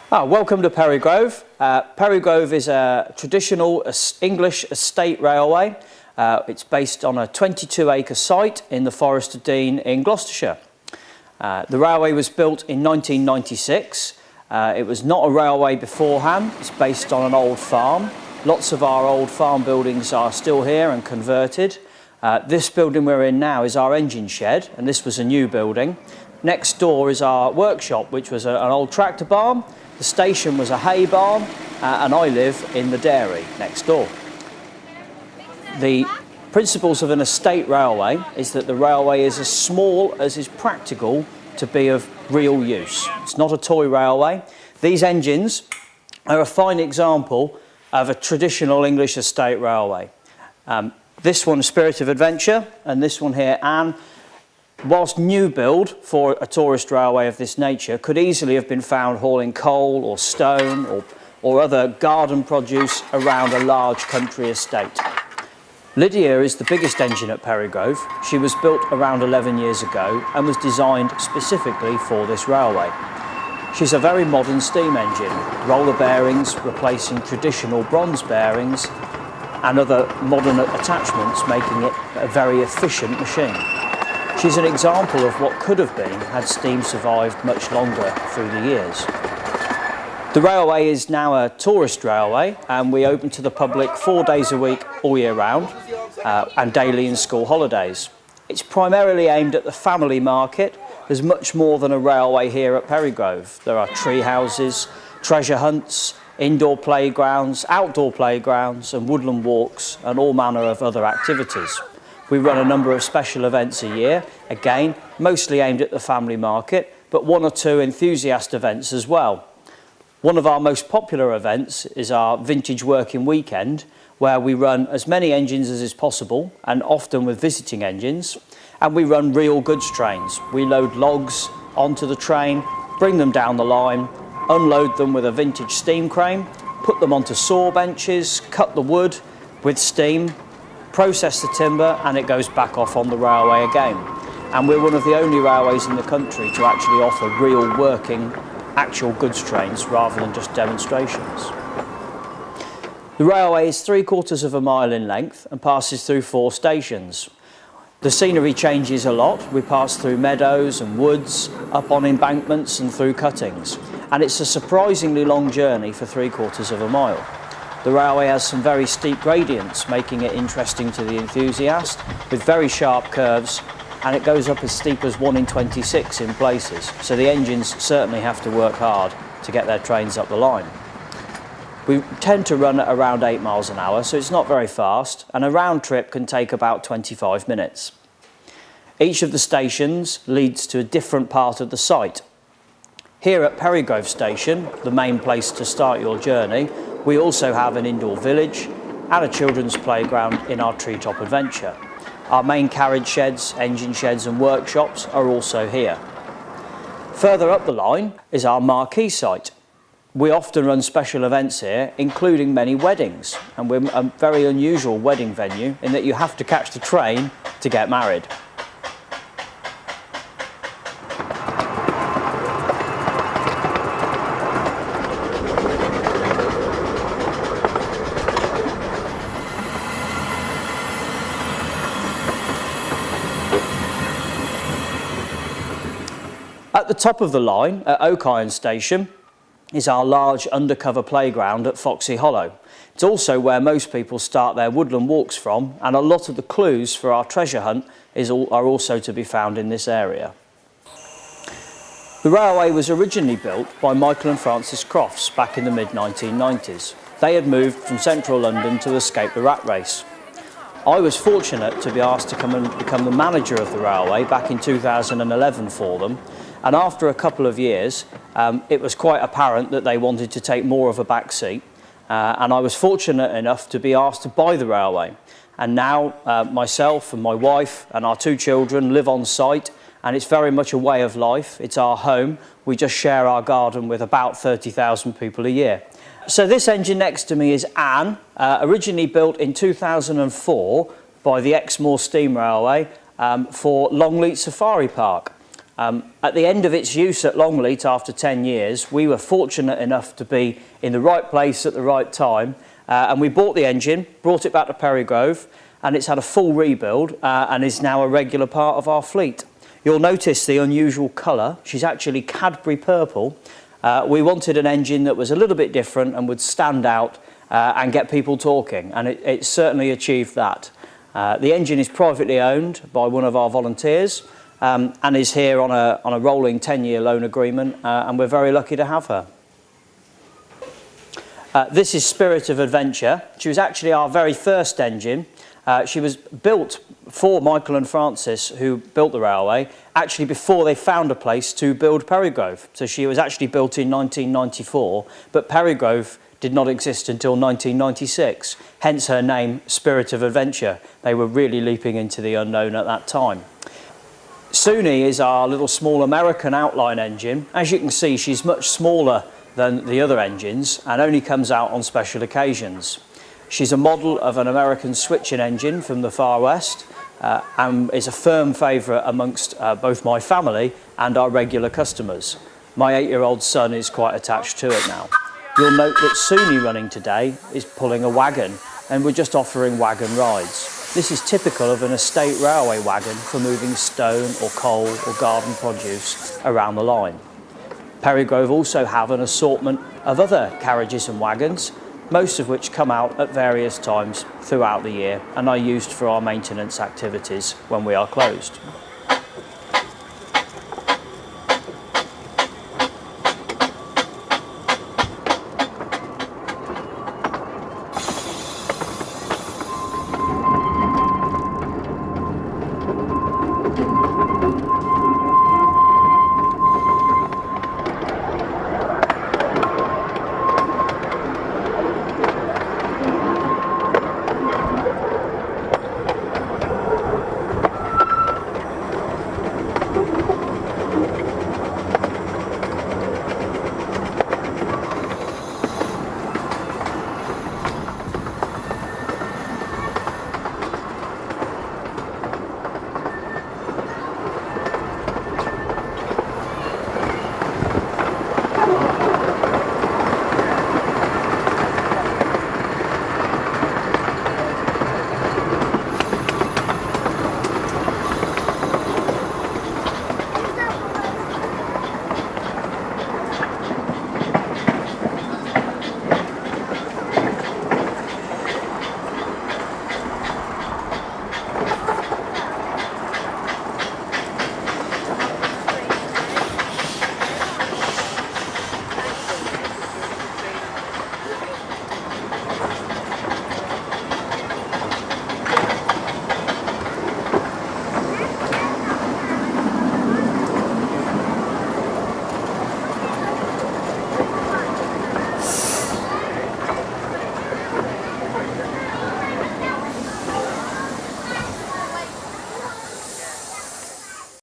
Welcome to Perrygrove. Perrygrove is a traditional English estate railway. It's based on a 22-acre site in the Forest of Dean in Gloucestershire. The railway was built in 1996. It was not a railway beforehand. It's based on an old farm. Lots of our old farm buildings are still here and converted. This building we're in now is our engine shed, and this was a new building. Next door is our workshop, which was an old tractor barn. The station was a hay barn, and I live in the dairy next door. The principles of an estate railway is that the railway is as small as is practical to be of real use. It's not a toy railway. These engines are a fine example of a traditional English estate railway. This one, Spirit of Adventure, and this one here, Anne, whilst new build for a tourist railway of this nature, could easily have been found hauling coal or stone or other garden produce around a large country estate. Lydia is the biggest engine at Perrygrove. She was built around 11 years ago and was designed specifically for this railway. She's a very modern steam engine, roller bearings replacing traditional bronze bearings and other modern attachments, making it a very efficient machine. She's an example of what could have been had steam survived much longer through the years. The railway is now a tourist railway, and we open to the public 4 days a week all year round and daily in school holidays. It's primarily aimed at the family market. There's much more than a railway here at Perrygrove. There are tree houses, treasure hunts, indoor playgrounds, outdoor playgrounds and woodland walks and all manner of other activities. We run a number of special events a year, again, mostly aimed at the family market, but 1 or 2 enthusiast events as well. One of our most popular events is our Vintage Working Weekend, where we run as many engines as is possible, and often with visiting engines, and we run real goods trains. We load logs onto the train, bring them down the line, unload them with a vintage steam crane, put them onto saw benches, cut the wood with steam, process the timber, and it goes back off on the railway again. And we're one of the only railways in the country to actually offer real working actual goods trains rather than just demonstrations. The railway is 3/4 of a mile in length and passes through 4 stations. The scenery changes a lot. We pass through meadows and woods, up on embankments and through cuttings. And it's a surprisingly long journey for 3/4 of a mile. The railway has some very steep gradients, making it interesting to the enthusiast, with very sharp curves, and it goes up as steep as 1 in 26 in places. So the engines certainly have to work hard to get their trains up the line. We tend to run at around 8 miles an hour, so it's not very fast, and a round trip can take about 25 minutes. Each of the stations leads to a different part of the site. Here at Perrygrove Station, the main place to start your journey, we also have an indoor village and a children's playground in our treetop adventure. Our main carriage sheds, engine sheds and workshops are also here. Further up the line is our marquee site. We often run special events here, including many weddings, and we're a very unusual wedding venue in that you have to catch the train to get married. At the top of the line, at Oak Iron Station, is our large undercover playground at Foxy Hollow. It's also where most people start their woodland walks from, and a lot of the clues for our treasure hunt are also to be found in this area. The railway was originally built by Michael and Francis Crofts back in the mid-1990s. They had moved from central London to escape the rat race. I was fortunate to be asked to come and become the manager of the railway back in 2011 for them. And after a couple of years, it was quite apparent that they wanted to take more of a back seat. And I was fortunate enough to be asked to buy the railway. And now myself and my wife and our 2 children live on site, and it's very much a way of life. It's our home. We just share our garden with about 30,000 people a year. So this engine next to me is Anne, originally built in 2004 by the Exmoor Steam Railway for Longleat Safari Park. At the end of its use at Longleat after 10 years, we were fortunate enough to be in the right place at the right time, and we bought the engine, brought it back to Perrygrove, and it's had a full rebuild and is now a regular part of our fleet. You'll notice the unusual colour. She's actually Cadbury purple. We wanted an engine that was a little bit different and would stand out and get people talking, and it certainly achieved that. The engine is privately owned by one of our volunteers and is here on a rolling 10-year loan agreement, and we're very lucky to have her. This is Spirit of Adventure. She was actually our very first engine. She was built for Michael and Francis, who built the railway, actually before they found a place to build Perrygrove. So she was actually built in 1994, but Perrygrove did not exist until 1996, hence her name, Spirit of Adventure. They were really leaping into the unknown at that time. Suni is our little small American outline engine. As you can see, she's much smaller than the other engines and only comes out on special occasions. She's a model of an American switching engine from the Far West and is a firm favourite amongst both my family and our regular customers. My 8-year-old son is quite attached to it now. You'll note that Suni running today is pulling a wagon, and we're just offering wagon rides. This is typical of an estate railway wagon for moving stone or coal or garden produce around the line. Perrygrove also have an assortment of other carriages and wagons, most of which come out at various times throughout the year and are used for our maintenance activities when we are closed.